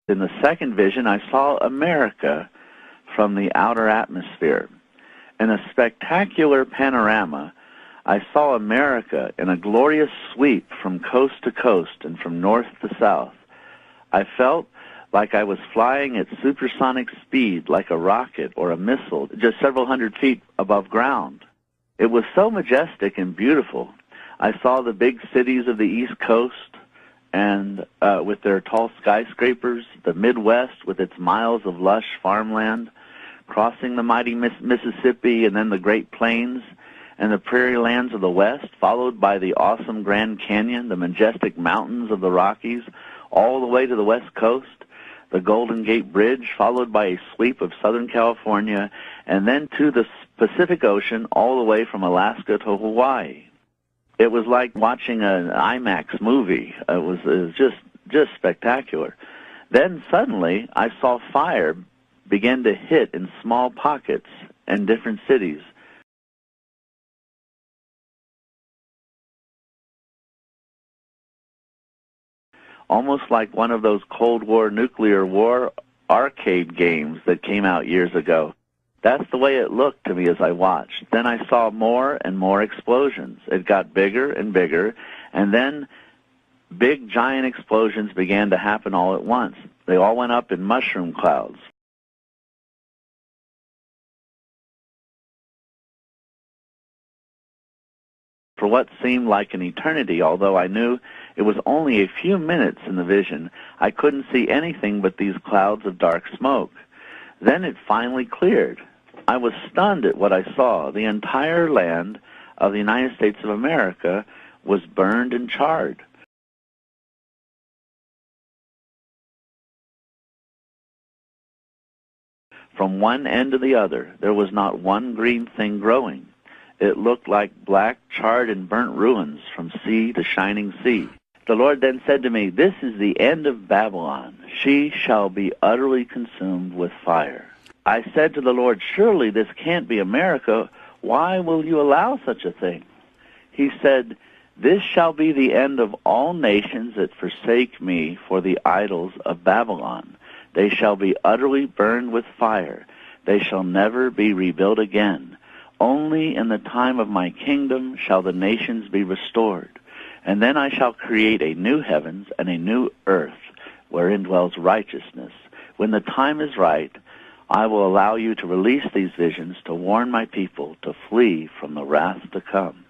In the second vision, I saw America from the outer atmosphere. In a spectacular panorama, I saw America in a glorious sweep from coast to coast and from north to south. I felt like I was flying at supersonic speed, like a rocket or a missile, just several hundred feet above ground. It was so majestic and beautiful. I saw the big cities of the East Coast and with their tall skyscrapers, the Midwest with its miles of lush farmland, crossing the mighty Mississippi and then the Great Plains and the prairie lands of the West, followed by the awesome Grand Canyon, the majestic mountains of the Rockies, all the way to the West Coast, the Golden Gate Bridge, followed by a sweep of Southern California, and then to the Pacific Ocean, all the way from Alaska to Hawaii. It was like watching an IMAX movie. It was just spectacular. Then suddenly, I saw fire begin to hit in small pockets in different cities. Almost like one of those Cold War nuclear war arcade games that came out years ago. That's the way it looked to me as I watched. Then I saw more and more explosions. It got bigger and bigger, and then big giant explosions began to happen all at once. They all went up in mushroom clouds. For what seemed like an eternity, although I knew it was only a few minutes in the vision, I couldn't see anything but these clouds of dark smoke. Then it finally cleared. I was stunned at what I saw. The entire land of the United States of America was burned and charred. From one end to the other, there was not one green thing growing. It looked like black, charred, and burnt ruins from sea to shining sea. The Lord then said to me, "This is the end of Babylon. She shall be utterly consumed with fire." I said to the Lord, "Surely this can't be America. Why will you allow such a thing?" He said, "This shall be the end of all nations that forsake me for the idols of Babylon. They shall be utterly burned with fire. They shall never be rebuilt again. Only in the time of my kingdom shall the nations be restored. And then I shall create a new heavens and a new earth wherein dwells righteousness. When the time is right, I will allow you to release these visions to warn my people to flee from the wrath to come."